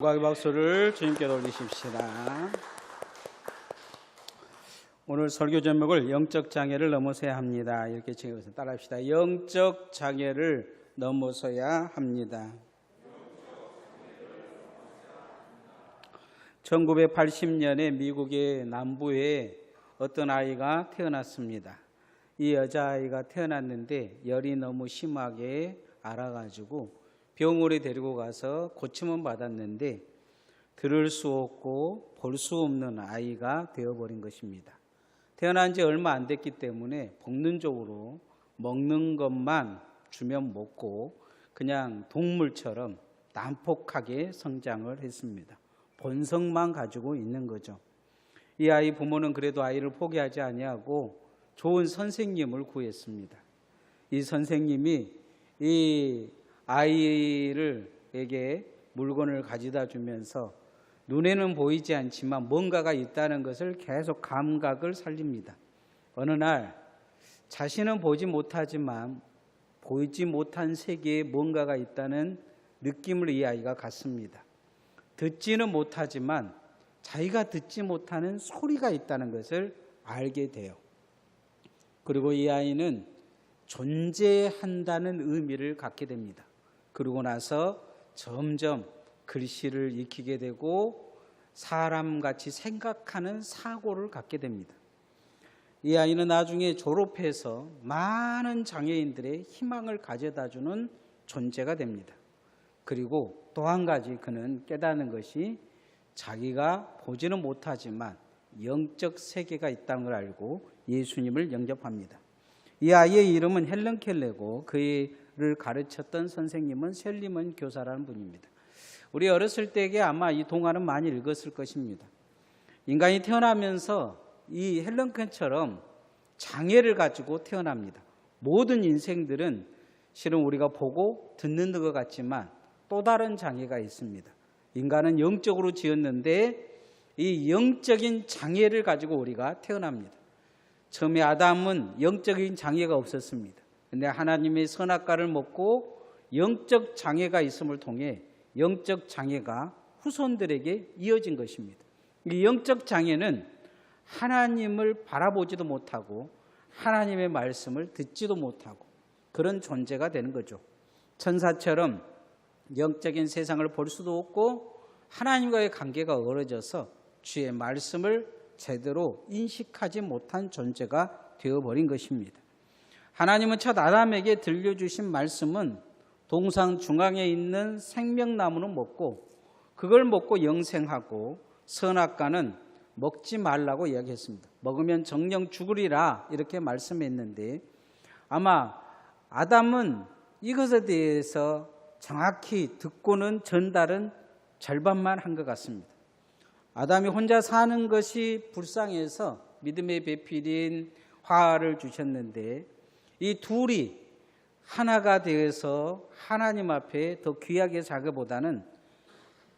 영광의 박수를 주님께 돌리십시다. 오늘 설교 제목을 영적 장애를 넘어서야 합니다. 이렇게 적어서 따라합시다. 영적 장애를 넘어서야 합니다. 1980년에 미국의 남부에 어떤 아이가 태어났습니다. 이 여자아이가 태어났는데 열이 너무 심하게 앓아가지고 병원에 데리고 가서 고침은 받았는데 들을 수 없고 볼 수 없는 아이가 되어버린 것입니다. 태어난 지 얼마 안 됐기 때문에 본능적으로 먹는 것만 주면 먹고 그냥 동물처럼 난폭하게 성장을 했습니다. 본성만 가지고 있는 거죠. 이 아이 부모는 그래도 아이를 포기하지 아니하고 좋은 선생님을 구했습니다. 이 선생님이 이 아이에게 물건을 가져다 주면서 눈에는 보이지 않지만 뭔가가 있다는 것을 계속 감각을 살립니다. 어느 날 자신은 보지 못하지만 보이지 못한 세계에 뭔가가 있다는 느낌을 이 아이가 갖습니다. 듣지는 못하지만 자기가 듣지 못하는 소리가 있다는 것을 알게 돼요. 그리고 이 아이는 존재한다는 의미를 갖게 됩니다. 그러고 나서 점점 글씨를 익히게 되고 사람같이 생각하는 사고를 갖게 됩니다. 이 아이는 나중에 졸업해서 많은 장애인들의 희망을 가져다주는 존재가 됩니다. 그리고 또 한 가지 그는 깨닫는 것이 자기가 보지는 못하지만 영적 세계가 있다는 걸 알고 예수님을 영접합니다. 이 아이의 이름은 헬런 켈레고 그를 가르쳤던 선생님은 셀리먼 교사라는 분입니다. 우리 어렸을 때에 아마 이 동화는 많이 읽었을 것입니다. 인간이 태어나면서 이 헬런 켈처럼 장애를 가지고 태어납니다. 모든 인생들은 실은 우리가 보고 듣는 것 같지만 또 다른 장애가 있습니다. 인간은 영적으로 지었는데 이 영적인 장애를 가지고 우리가 태어납니다. 처음에 아담은 영적인 장애가 없었습니다. 그런데 하나님의 선악과를 먹고 영적 장애가 있음을 통해 영적 장애가 후손들에게 이어진 것입니다. 이 영적 장애는 하나님을 바라보지도 못하고 하나님의 말씀을 듣지도 못하고 그런 존재가 되는 거죠. 천사처럼 영적인 세상을 볼 수도 없고 하나님과의 관계가 멀어져서 주의 말씀을 제대로 인식하지 못한 존재가 되어버린 것입니다. 하나님은 첫 아담에게 들려주신 말씀은 동상 중앙에 있는 생명나무는 먹고 그걸 먹고 영생하고 선악과는 먹지 말라고 이야기했습니다. 먹으면 정령 죽으리라 이렇게 말씀했는데 아마 아담은 이것에 대해서 정확히 듣고는 전달은 절반만 한 것 같습니다. 아담이 혼자 사는 것이 불쌍해서 믿음의 배필인 화를 주셨는데 이 둘이 하나가 되어서 하나님 앞에 더 귀하게 사기보다는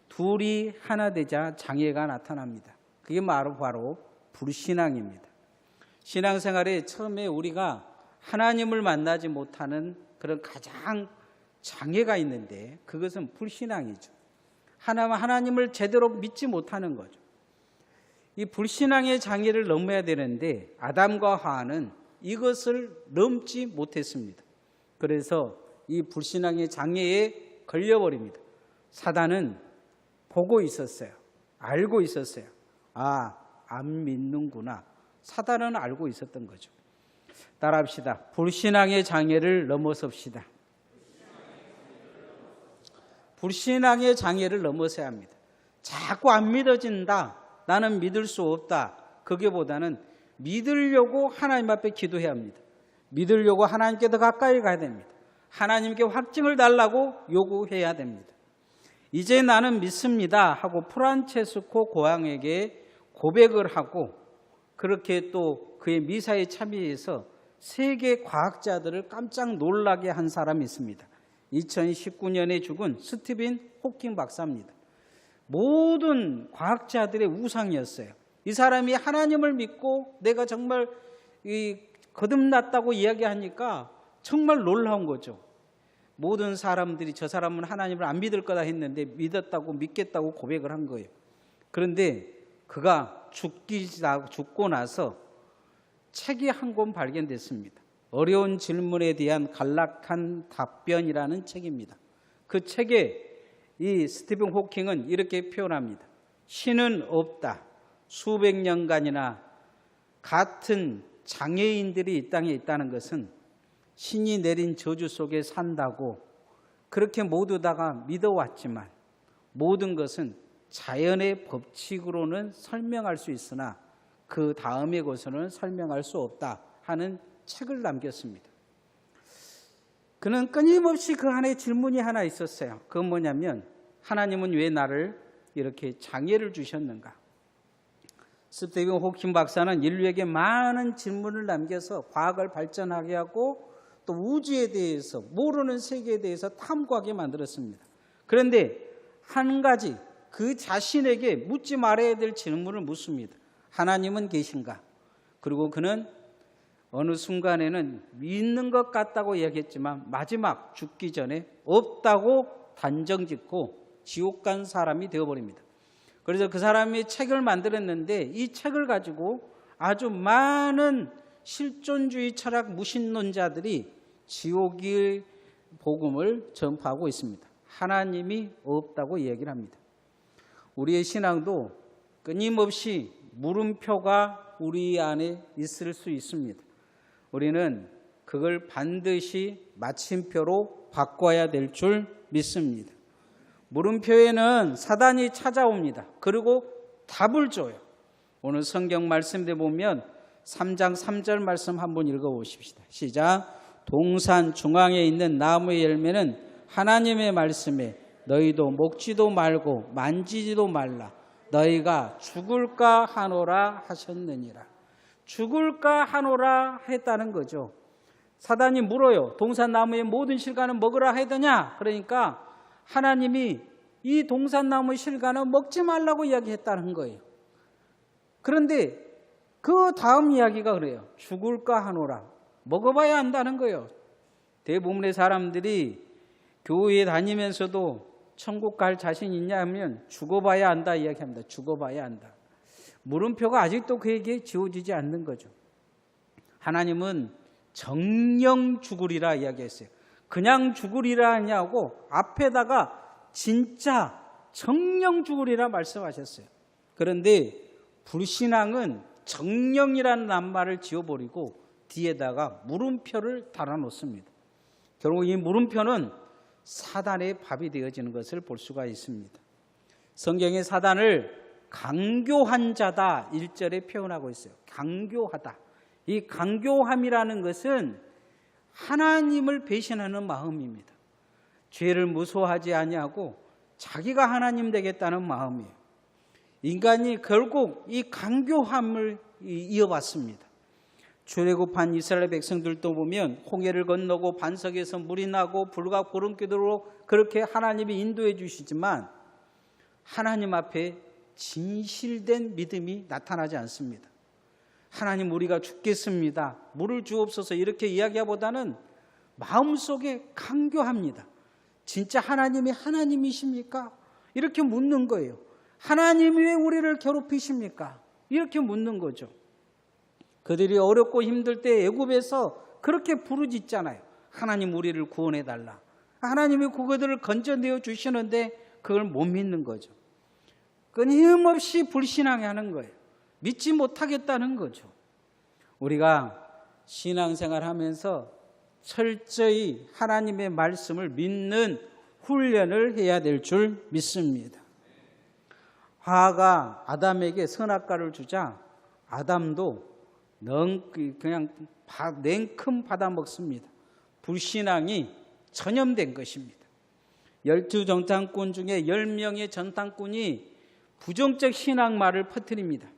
둘이 하나 되자 장애가 나타납니다. 그게 바로 불신앙입니다. 신앙생활에 처음에 우리가 하나님을 만나지 못하는 그런 가장 장애가 있는데 그것은 불신앙이죠. 하나님을 제대로 믿지 못하는 거죠. 이 불신앙의 장애를 넘어야 되는데 아담과 하와는 이것을 넘지 못했습니다. 그래서 이 불신앙의 장애에 걸려버립니다. 사단은 보고 있었어요. 알고 있었어요. 안 믿는구나. 사단은 알고 있었던 거죠. 따라합시다. 불신앙의 장애를 넘어섭시다. 불신앙의 장애를 넘어서야 합니다. 자꾸 안 믿어진다. 나는 믿을 수 없다. 거기보다는 믿으려고 하나님 앞에 기도해야 합니다. 믿으려고 하나님께 더 가까이 가야 됩니다. 하나님께 확증을 달라고 요구해야 됩니다. 이제 나는 믿습니다 하고 프란체스코 고왕에게 고백을 하고 그렇게 또 그의 미사에 참여해서 세계 과학자들을 깜짝 놀라게 한 사람이 있습니다. 2019년에 죽은 스티븐 호킹 박사입니다. 모든 과학자들의 우상이었어요. 이 사람이 하나님을 믿고 내가 정말 거듭났다고 이야기하니까 정말 놀라운 거죠. 모든 사람들이 저 사람은 하나님을 안 믿을 거다 했는데 믿었다고 믿겠다고 고백을 한 거예요. 그런데 그가 죽고 나서 책이 한 권 발견됐습니다. 어려운 질문에 대한 간략한 답변이라는 책입니다. 그 책에 이 스티븐 호킹은 이렇게 표현합니다. 신은 없다. 수백 년간이나 같은 장애인들이 이 땅에 있다는 것은 신이 내린 저주 속에 산다고 그렇게 모두 다가 믿어왔지만 모든 것은 자연의 법칙으로는 설명할 수 있으나 그 다음의 것으로는 설명할 수 없다 하는 책을 남겼습니다. 그는 끊임없이 그 안에 질문이 하나 있었어요. 그건 뭐냐면 하나님은 왜 나를 이렇게 장애를 주셨는가? 스티븐 호킹 박사는 인류에게 많은 질문을 남겨서 과학을 발전하게 하고 또 우주에 대해서 모르는 세계에 대해서 탐구하게 만들었습니다. 그런데 한 가지 그 자신에게 묻지 말아야 될 질문을 묻습니다. 하나님은 계신가? 그리고 그는 어느 순간에는 믿는 것 같다고 이야기했지만 마지막 죽기 전에 없다고 단정짓고 지옥 간 사람이 되어버립니다. 그래서 그 사람이 책을 만들었는데 이 책을 가지고 아주 많은 실존주의 철학 무신론자들이 지옥의 복음을 전파하고 있습니다. 하나님이 없다고 이야기를 합니다. 우리의 신앙도 끊임없이 물음표가 우리 안에 있을 수 있습니다. 우리는 그걸 반드시 마침표로 바꿔야 될 줄 믿습니다. 물음표에는 사단이 찾아옵니다. 그리고 답을 줘요. 오늘 성경 말씀에 보면 3장 3절 말씀 한번 읽어보십시다. 시작. 동산 중앙에 있는 나무의 열매는 하나님의 말씀에 너희도 먹지도 말고 만지지도 말라. 너희가 죽을까 하노라 하셨느니라. 죽을까 하노라 했다는 거죠. 사단이 물어요. 동산나무의 모든 실과는 먹으라 하더냐? 그러니까 하나님이 이 동산나무 실과는 먹지 말라고 이야기했다는 거예요. 그런데 그 다음 이야기가 그래요. 죽을까 하노라. 먹어봐야 한다는 거예요. 대부분의 사람들이 교회에 다니면서도 천국 갈 자신 있냐 하면 죽어봐야 한다 이야기합니다. 죽어봐야 한다. 물음표가 아직도 그에게 지워지지 않는 거죠. 하나님은 정령 죽으리라 이야기했어요. 그냥 죽으리라 하냐고 앞에다가 진짜 정령 죽으리라 말씀하셨어요. 그런데 불신앙은 정령이라는 낱말을 지워버리고 뒤에다가 물음표를 달아놓습니다. 결국 이 물음표는 사단의 밥이 되어지는 것을 볼 수가 있습니다. 성경의 사단을 강교한 자다 1절에 표현하고 있어요. 강교하다. 이 강교함이라는 것은 하나님을 배신하는 마음입니다. 죄를 무서워하지 아니하고 자기가 하나님 되겠다는 마음이에요. 인간이 결국 이 강교함을 이어받습니다. 출애굽한 이스라엘 백성들도 보면 홍해를 건너고 반석에서 물이 나고 불과 구름기도로 그렇게 하나님이 인도해 주시지만 하나님 앞에 진실된 믿음이 나타나지 않습니다. 하나님 우리가 죽겠습니다. 물을 주옵소서 이렇게 이야기하보다는 마음속에 강교합니다. 진짜 하나님이 하나님이십니까? 이렇게 묻는 거예요. 하나님이 왜 우리를 괴롭히십니까? 이렇게 묻는 거죠. 그들이 어렵고 힘들 때 애굽에서 그렇게 부르짖잖아요. 하나님 우리를 구원해달라. 하나님이 그들을 건져내어 주시는데 그걸 못 믿는 거죠. 끊임없이 불신앙하는 거예요. 믿지 못하겠다는 거죠. 우리가 신앙생활 하면서 철저히 하나님의 말씀을 믿는 훈련을 해야 될 줄 믿습니다. 하와가 아담에게 선악과를 주자 아담도 그냥 냉큼 받아먹습니다. 불신앙이 전염된 것입니다. 12정탐꾼 중에 10명의 정탐꾼이 부정적 신앙말을 퍼뜨립니다.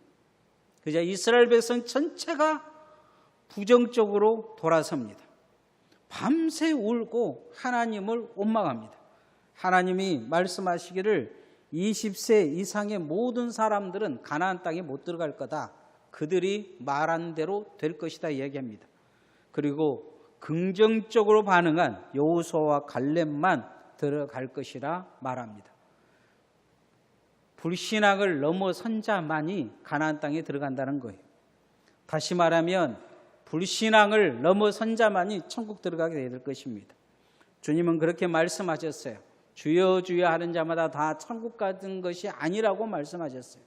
그저 이스라엘 백성 전체가 부정적으로 돌아섭니다. 밤새 울고 하나님을 원망합니다. 하나님이 말씀하시기를 20세 이상의 모든 사람들은 가나안 땅에 못 들어갈 거다. 그들이 말한 대로 될 것이다 이야기합니다. 그리고 긍정적으로 반응한 여호수아와 갈렙만 들어갈 것이라 말합니다. 불신앙을 넘어선 자만이 가나안 땅에 들어간다는 거예요. 다시 말하면 불신앙을 넘어선 자만이 천국 들어가게 될 것입니다. 주님은 그렇게 말씀하셨어요. 주여 주여 하는 자마다 다 천국 가는 것이 아니라고 말씀하셨어요.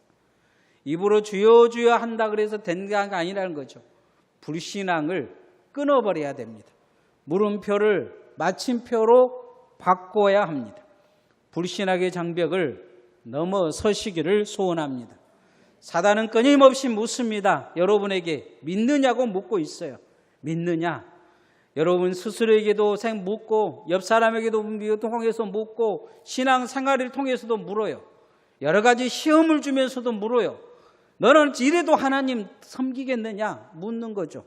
입으로 주여 주여 한다 그래서 된 게 아니라는 거죠. 불신앙을 끊어버려야 됩니다. 물음표를 마침표로 바꿔야 합니다. 불신앙의 장벽을 넘어서시기를 소원합니다. 사단은 끊임없이 묻습니다. 여러분에게 믿느냐고 묻고 있어요. 믿느냐? 여러분 스스로에게도 묻고 옆 사람에게도 통해서 묻고 신앙생활을 통해서도 물어요. 여러 가지 시험을 주면서도 물어요. 너는 이래도 하나님 섬기겠느냐? 묻는 거죠.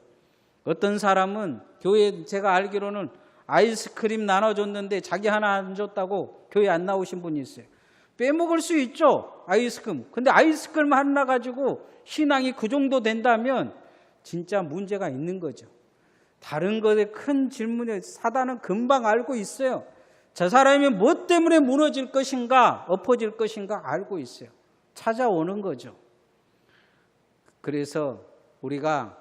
어떤 사람은 교회 제가 알기로는 아이스크림 나눠줬는데 자기 하나 안 줬다고 교회 안 나오신 분이 있어요. 빼먹을 수 있죠, 아이스크림. 근데 아이스크림 하나 가지고 신앙이 그 정도 된다면 진짜 문제가 있는 거죠. 다른 것에 큰 질문에 사단은 금방 알고 있어요. 저 사람이 뭐 때문에 무너질 것인가, 엎어질 것인가 알고 있어요. 찾아오는 거죠. 그래서 우리가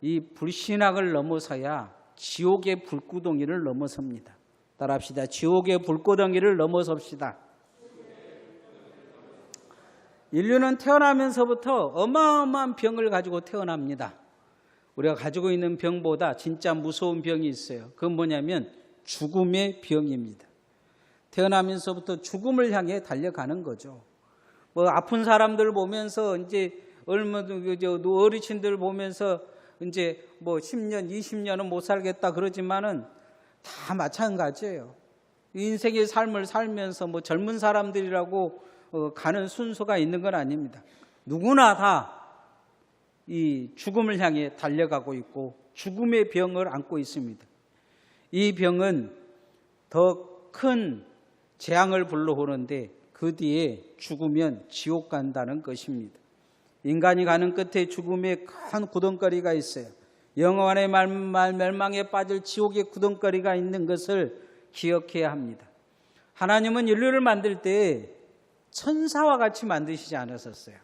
이 불신앙을 넘어서야 지옥의 불구덩이를 넘어섭니다. 따라합시다. 지옥의 불구덩이를 넘어섭시다. 인류는 태어나면서부터 어마어마한 병을 가지고 태어납니다. 우리가 가지고 있는 병보다 진짜 무서운 병이 있어요. 그건 뭐냐면 죽음의 병입니다. 태어나면서부터 죽음을 향해 달려가는 거죠. 뭐 아픈 사람들 보면서 이제 어르신들 보면서 이제 뭐 10년, 20년은 못 살겠다 그러지만은 다 마찬가지예요. 인생의 삶을 살면서 뭐 젊은 사람들이라고 가는 순서가 있는 건 아닙니다. 누구나 다 이 죽음을 향해 달려가고 있고 죽음의 병을 안고 있습니다. 이 병은 더 큰 재앙을 불러오는데 그 뒤에 죽으면 지옥 간다는 것입니다. 인간이 가는 끝에 죽음의 큰 구덩거리가 있어요. 영원의 멸망에 빠질 지옥의 구덩거리가 있는 것을 기억해야 합니다. 하나님은 인류를 만들 때 천사와 같이 만드시지 않았었어요.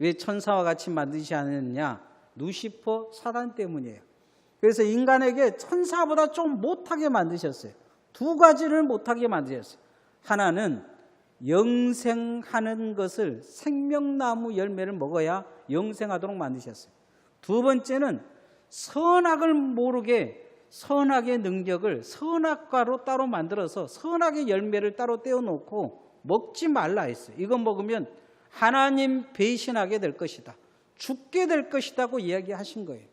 왜 천사와 같이 만드시지 않았느냐? 루시퍼 사단 때문이에요. 그래서 인간에게 천사보다 좀 못하게 만드셨어요. 두 가지를 못하게 만드셨어요. 하나는 영생하는 것을 생명나무 열매를 먹어야 영생하도록 만드셨어요. 두 번째는 선악을 모르게 선악의 능력을 선악과로 따로 만들어서 선악의 열매를 따로 떼어놓고 먹지 말라 했어요. 이건 먹으면 하나님 배신하게 될 것이다. 죽게 될 것이다고 이야기하신 거예요.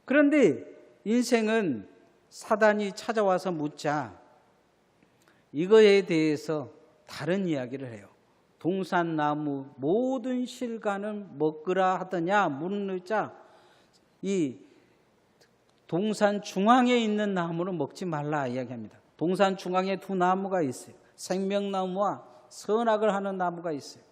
그런데 인생은 사단이 찾아와서 묻자 이거에 대해서 다른 이야기를 해요. 동산나무 모든 실과는 먹으라 하더냐 묻자 이 동산 중앙에 있는 나무는 먹지 말라 이야기합니다. 동산 중앙에 두 나무가 있어요. 생명나무와 선악을 하는 나무가 있어요.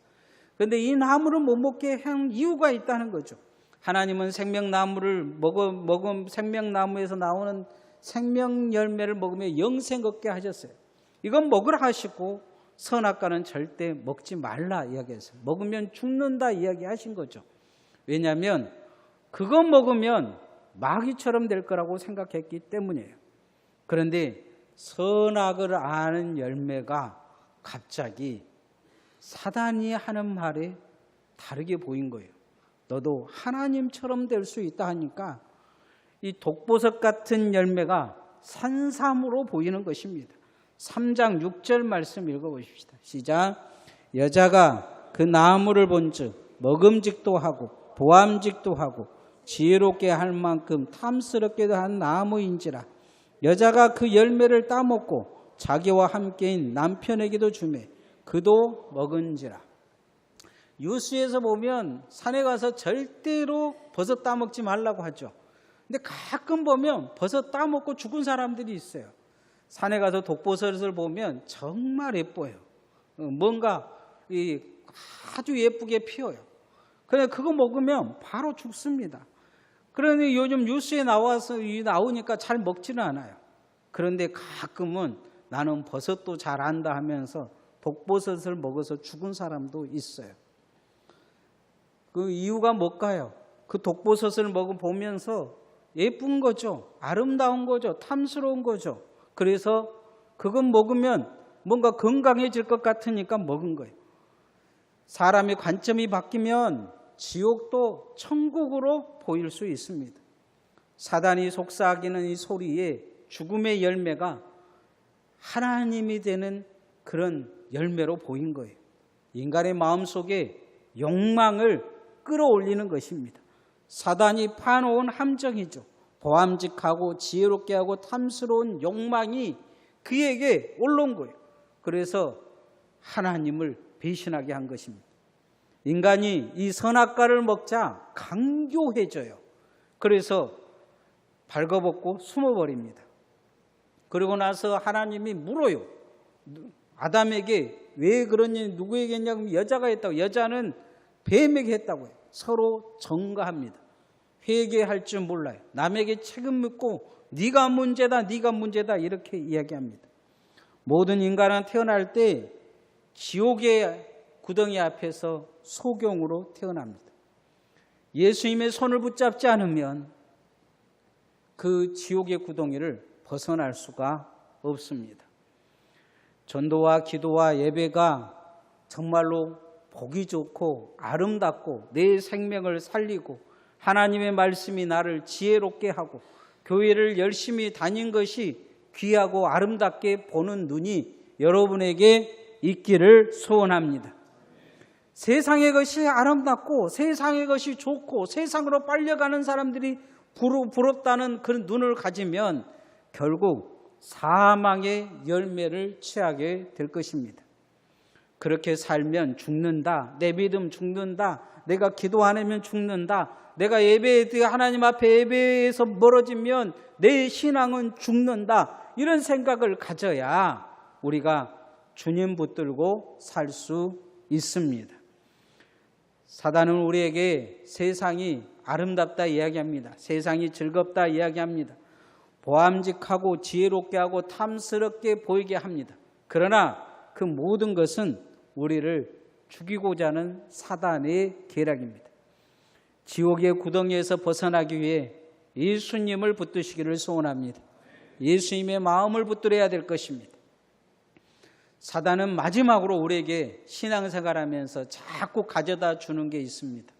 그런데 이 나무를 못 먹게 한 이유가 있다는 거죠. 하나님은 생명나무를 먹으면 생명나무에서 나오는 생명 열매를 먹으면 영생 얻게 하셨어요. 이건 먹으라 하시고 선악과는 절대 먹지 말라 이야기했어요. 먹으면 죽는다 이야기하신 거죠. 왜냐하면 그거 먹으면 마귀처럼 될 거라고 생각했기 때문이에요. 그런데 선악을 아는 열매가 갑자기 사단이 하는 말에 다르게 보인 거예요. 너도 하나님처럼 될 수 있다 하니까 이 독보석 같은 열매가 산삼으로 보이는 것입니다. 3장 6절 말씀 읽어보십시다. 시작. 여자가 그 나무를 본즉 먹음직도 하고 보암직도 하고 지혜롭게 할 만큼 탐스럽게도 한 나무인지라. 여자가 그 열매를 따먹고 자기와 함께인 남편에게도 주매 그도 먹은지라. 유수에서 보면 산에 가서 절대로 버섯 따먹지 말라고 하죠. 근데 가끔 보면 버섯 따먹고 죽은 사람들이 있어요. 산에 가서 독버섯을 보면 정말 예뻐요. 뭔가 아주 예쁘게 피어요. 그런데 그거 먹으면 바로 죽습니다. 그러니 요즘 뉴스에 나오니까 잘 먹지는 않아요. 그런데 가끔은 나는 버섯도 잘 안다 하면서 독버섯을 먹어서 죽은 사람도 있어요. 그 이유가 뭘까요? 그 독버섯을 먹어보면서 예쁜 거죠. 아름다운 거죠. 탐스러운 거죠. 그래서 그건 먹으면 뭔가 건강해질 것 같으니까 먹은 거예요. 사람의 관점이 바뀌면 지옥도 천국으로 보일 수 있습니다. 사단이 속삭이는 이 소리에 죽음의 열매가 하나님이 되는 그런 열매로 보인 거예요. 인간의 마음속에 욕망을 끌어올리는 것입니다. 사단이 파놓은 함정이죠. 보암직하고 지혜롭게 하고 탐스러운 욕망이 그에게 올라온 거예요. 그래서 하나님을 배신하게 한 것입니다. 인간이 이 선악과를 먹자 강교해져요. 그래서 발거벗고 숨어버립니다. 그리고 나서 하나님이 물어요. 아담에게 왜 그러니 누구에게 했냐고. 여자가 했다고. 여자는 뱀에게 했다고요. 서로 전가합니다. 회개할 줄 몰라요. 남에게 책임 묻고 네가 문제다, 네가 문제다 이렇게 이야기합니다. 모든 인간은 태어날 때 지옥의 구덩이 앞에서 소경으로 태어납니다. 예수님의 손을 붙잡지 않으면 그 지옥의 구덩이를 벗어날 수가 없습니다. 전도와 기도와 예배가 정말로 보기 좋고 아름답고 내 생명을 살리고 하나님의 말씀이 나를 지혜롭게 하고 교회를 열심히 다닌 것이 귀하고 아름답게 보는 눈이 여러분에게 있기를 소원합니다. 세상의 것이 아름답고 세상의 것이 좋고 세상으로 빨려가는 사람들이 부럽다는 그런 눈을 가지면 결국 사망의 열매를 취하게 될 것입니다. 그렇게 살면 죽는다. 내 믿음 죽는다. 내가 기도 안 하면 죽는다. 내가 하나님 앞에 예배에서 멀어지면 내 신앙은 죽는다. 이런 생각을 가져야 우리가 주님 붙들고 살 수 있습니다. 사단은 우리에게 세상이 아름답다 이야기합니다. 세상이 즐겁다 이야기합니다. 보암직하고 지혜롭게 하고 탐스럽게 보이게 합니다. 그러나 그 모든 것은 우리를 죽이고자 하는 사단의 계략입니다. 지옥의 구덩이에서 벗어나기 위해 예수님을 붙드시기를 소원합니다. 예수님의 마음을 붙들어야 될 것입니다. 사단은 마지막으로 우리에게 신앙생활하면서 자꾸 가져다 주는 게 있습니다.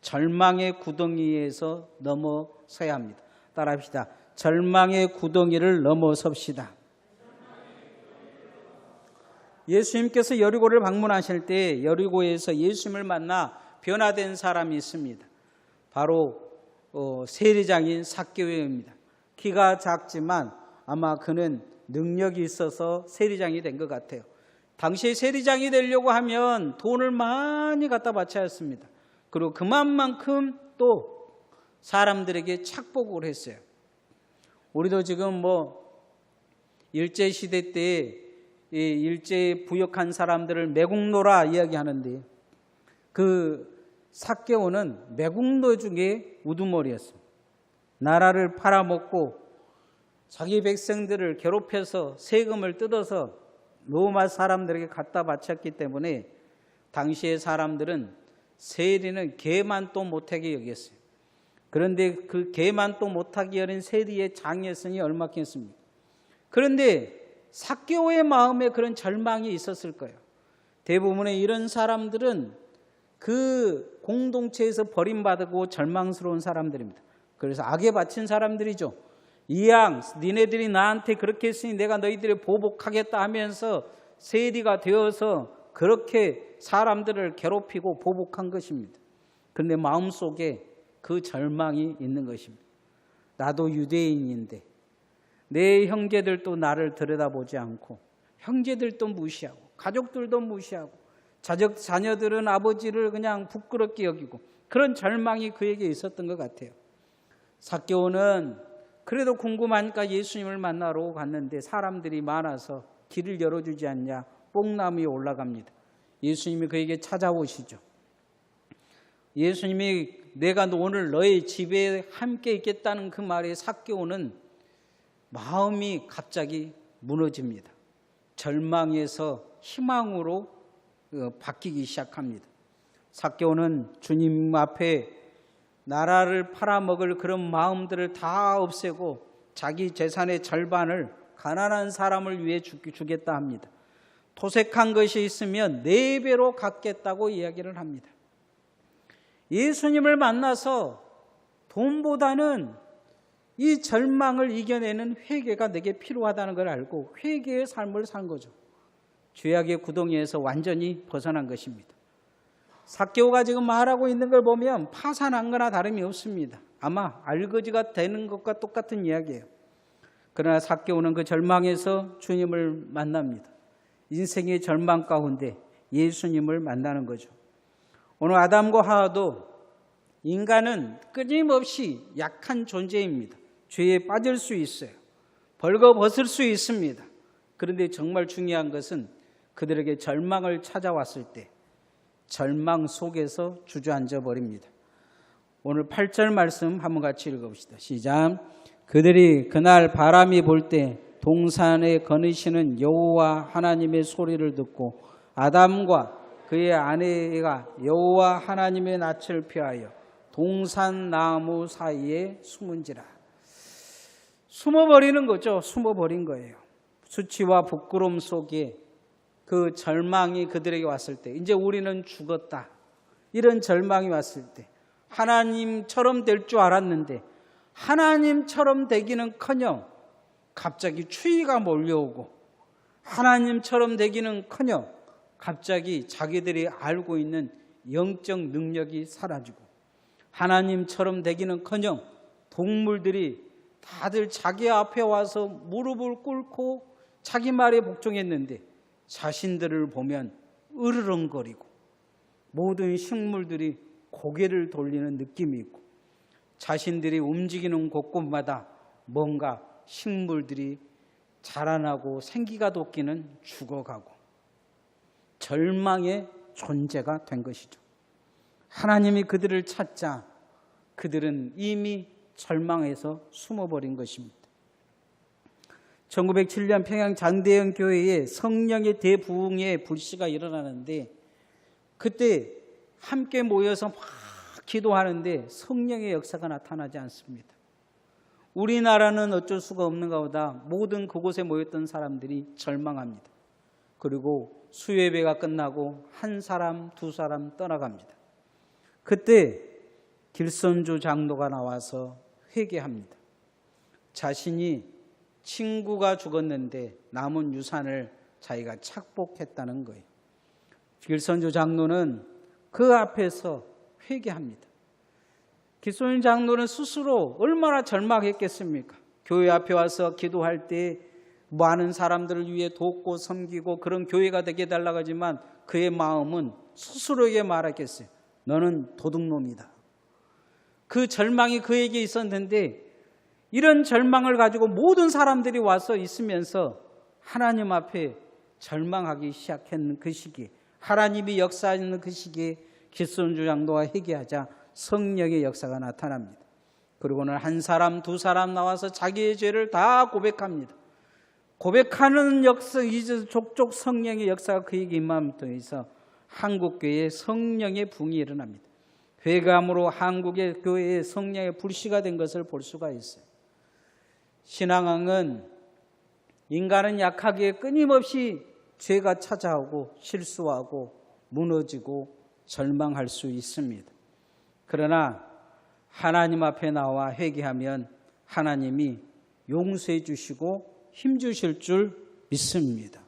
절망의 구덩이에서 넘어서야 합니다. 따라합시다. 절망의 구덩이를 넘어섭시다. 예수님께서 여리고를 방문하실 때 여리고에서 예수님을 만나 변화된 사람이 있습니다. 바로 세리장인 삭개오입니다. 키가 작지만 아마 그는 능력이 있어서 세리장이 된 것 같아요. 당시에 세리장이 되려고 하면 돈을 많이 갖다 바쳐야 했습니다. 그리고 그만큼 또 사람들에게 착복을 했어요. 우리도 지금 일제시대 때 일제에 부역한 사람들을 매국노라 이야기하는데 그 삭개오는 매국노 중에 우두머리였습니다. 나라를 팔아먹고 자기 백성들을 괴롭혀서 세금을 뜯어서 로마 사람들에게 갖다 바쳤기 때문에 당시의 사람들은 세리는 개만도 못하게 여겼어요. 그런데 그 개만도 못하게 여린 세리의 장애성이 얼마겠습니까? 그런데 삭개오의 마음에 그런 절망이 있었을 거예요. 대부분의 이런 사람들은 그 공동체에서 버림받고 절망스러운 사람들입니다. 그래서 악에 바친 사람들이죠. 이양 니네들이 나한테 그렇게 했으니 내가 너희들을 보복하겠다 하면서 세리가 되어서 그렇게 사람들을 괴롭히고 보복한 것입니다. 그런데 마음속에 그 절망이 있는 것입니다. 나도 유대인인데 내 형제들도 나를 들여다보지 않고 형제들도 무시하고 가족들도 무시하고 자녀들은 아버지를 그냥 부끄럽게 여기고 그런 절망이 그에게 있었던 것 같아요. 삭개오는 그래도 궁금하니까 예수님을 만나러 갔는데 사람들이 많아서 길을 열어주지 않냐 뽕나무 위에 올라갑니다. 예수님이 그에게 찾아오시죠. 예수님이 내가 오늘 너의 집에 함께 있겠다는 그 말에 삭개오는 마음이 갑자기 무너집니다. 절망에서 희망으로 바뀌기 시작합니다. 삭개오는 주님 앞에 나라를 팔아먹을 그런 마음들을 다 없애고 자기 재산의 절반을 가난한 사람을 위해 주겠다 합니다. 토색한 것이 있으면 4배로 갚겠다고 이야기를 합니다. 예수님을 만나서 돈보다는 이 절망을 이겨내는 회개가 내게 필요하다는 걸 알고 회개의 삶을 산 거죠. 죄악의 구덩이에서 완전히 벗어난 것입니다. 삭개오가 지금 말하고 있는 걸 보면 파산한 거나 다름이 없습니다. 아마 알거지가 되는 것과 똑같은 이야기예요. 그러나 삭개오는 그 절망에서 주님을 만납니다. 인생의 절망 가운데 예수님을 만나는 거죠. 오늘 아담과 하와도 인간은 끊임없이 약한 존재입니다. 죄에 빠질 수 있어요. 벌거벗을 수 있습니다. 그런데 정말 중요한 것은 그들에게 절망을 찾아왔을 때 절망 속에서 주저앉아 버립니다. 오늘 8절 말씀 한번 같이 읽어봅시다. 시작. 그들이 그날 바람이 불 때 동산에 거느시는 여호와 하나님의 소리를 듣고 아담과 그의 아내가 여호와 하나님의 낯을 피하여 동산 나무 사이에 숨은지라. 숨어버리는 거죠. 숨어버린 거예요. 수치와 부끄러움 속에 그 절망이 그들에게 왔을 때 이제 우리는 죽었다. 이런 절망이 왔을 때 하나님처럼 될 줄 알았는데 하나님처럼 되기는커녕 갑자기 추위가 몰려오고 하나님처럼 되기는커녕 갑자기 자기들이 알고 있는 영적 능력이 사라지고 하나님처럼 되기는커녕 동물들이 다들 자기 앞에 와서 무릎을 꿇고 자기 말에 복종했는데 자신들을 보면 으르렁거리고 모든 식물들이 고개를 돌리는 느낌이 있고 자신들이 움직이는 곳곳마다 뭔가 식물들이 자라나고 생기가 돋기는 죽어가고 절망의 존재가 된 것이죠. 하나님이 그들을 찾자 그들은 이미 절망해서 숨어버린 것입니다. 1907년 평양 장대영 교회에 성령의 대부흥의 불씨가 일어나는데 그때 함께 모여서 막 기도하는데 성령의 역사가 나타나지 않습니다. 우리나라는 어쩔 수가 없는가 보다 모든 그곳에 모였던 사람들이 절망합니다. 그리고 수예배가 끝나고 한 사람, 두 사람 떠나갑니다. 그때 길선주 장로가 나와서 회개합니다. 자신이 친구가 죽었는데 남은 유산을 자기가 착복했다는 거예요. 길선주 장로는 그 앞에서 회개합니다. 길선주 장로는 스스로 얼마나 절망했겠습니까? 교회 앞에 와서 기도할 때 많은 사람들을 위해 돕고 섬기고 그런 교회가 되게 해달라고 하지만 그의 마음은 스스로에게 말했겠어요. 너는 도둑놈이다. 그 절망이 그에게 있었는데 이런 절망을 가지고 모든 사람들이 와서 있으면서 하나님 앞에 절망하기 시작했는 그 시기에 하나님이 역사하는 그 시기에 길선주 장로가 회개하자 성령의 역사가 나타납니다. 그리고는 한 사람 두 사람 나와서 자기의 죄를 다 고백합니다. 고백하는 역사, 이제 족족 성령의 역사가 그에게 임함으로 해서 한국교회에 성령의 붕이 일어납니다. 회감으로 한국의 교회에 성령의 불씨가 된 것을 볼 수가 있어요. 신앙은 인간은 약하기에 끊임없이 죄가 찾아오고 실수하고 무너지고 절망할 수 있습니다. 그러나 하나님 앞에 나와 회개하면 하나님이 용서해 주시고 힘 주실 줄 믿습니다.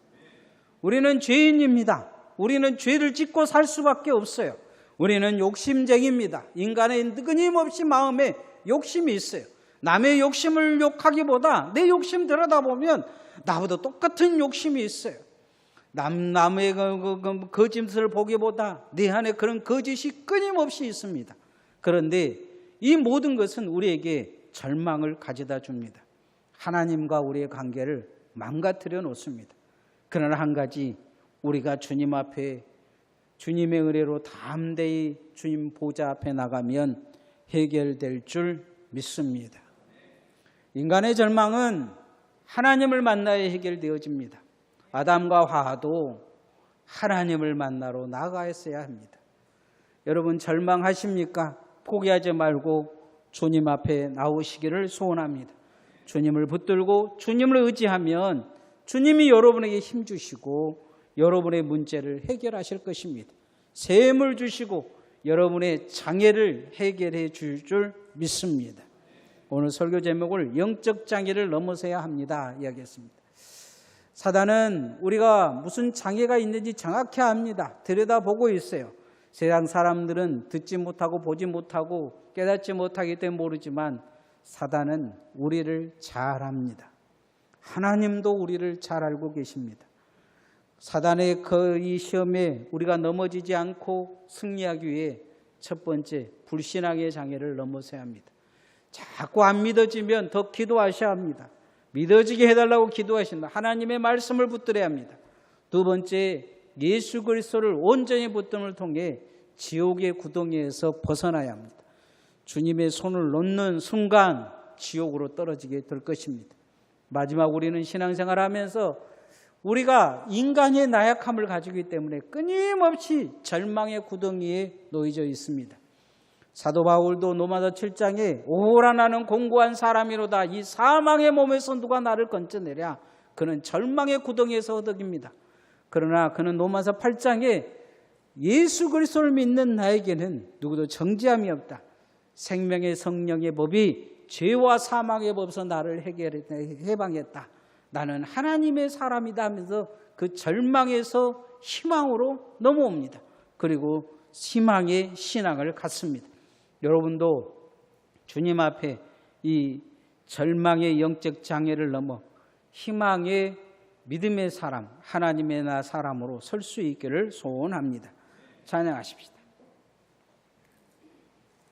우리는 죄인입니다. 우리는 죄를 짓고 살 수밖에 없어요. 우리는 욕심쟁이입니다. 인간의 끊임없이 마음에 욕심이 있어요. 남의 욕심을 욕하기보다 내 욕심 들여다보면 나보다 똑같은 욕심이 있어요. 남의 거짓을 보기보다 내 안에 그런 거짓이 끊임없이 있습니다. 그런데 이 모든 것은 우리에게 절망을 가져다 줍니다. 하나님과 우리의 관계를 망가뜨려 놓습니다. 그러나 한 가지, 우리가 주님 앞에 주님의 은혜로 담대히 주님 보좌 앞에 나가면 해결될 줄 믿습니다. 인간의 절망은 하나님을 만나야 해결되어집니다. 아담과 하와도 하나님을 만나러 나아갔어야 합니다. 여러분 절망하십니까? 포기하지 말고 주님 앞에 나오시기를 소원합니다. 주님을 붙들고 주님을 의지하면 주님이 여러분에게 힘 주시고 여러분의 문제를 해결하실 것입니다. 새 힘을 주시고 여러분의 장애를 해결해 줄 줄 믿습니다. 오늘 설교 제목을 영적 장애를 넘어서야 합니다 이야기했습니다. 사단은 우리가 무슨 장애가 있는지 정확히 압니다. 들여다보고 있어요. 세상 사람들은 듣지 못하고 보지 못하고 깨닫지 못하기 때문에 모르지만 사단은 우리를 잘 압니다. 하나님도 우리를 잘 알고 계십니다. 사단의 이 시험에 우리가 넘어지지 않고 승리하기 위해 첫 번째 불신앙의 장애를 넘어서야 합니다. 자꾸 안 믿어지면 더 기도하셔야 합니다. 믿어지게 해달라고 기도하신다. 하나님의 말씀을 붙들어야 합니다. 두 번째, 예수 그리스도를 온전히 붙듦을 통해 지옥의 구덩이에서 벗어나야 합니다. 주님의 손을 놓는 순간 지옥으로 떨어지게 될 것입니다. 마지막 우리는 신앙생활을 하면서 우리가 인간의 나약함을 가지고 있기 때문에 끊임없이 절망의 구덩이에 놓여져 있습니다. 사도 바울도 로마서 7장에 오라 나는 공고한 사람이로다. 이 사망의 몸에서 누가 나를 건져내랴. 그는 절망의 구덩이에서 허덕입니다. 그러나 그는 로마서 8장에 예수 그리스도를 믿는 나에게는 누구도 정죄함이 없다. 생명의 성령의 법이 죄와 사망의 법에서 나를 해방했다. 나는 하나님의 사람이다 하면서 그 절망에서 희망으로 넘어옵니다. 그리고 희망의 신앙을 갖습니다. 여러분도 주님 앞에 이 절망의 영적 장애를 넘어 희망의 믿음의 사람, 하나님의 나 사람으로 설 수 있기를 소원합니다. 찬양하십시다.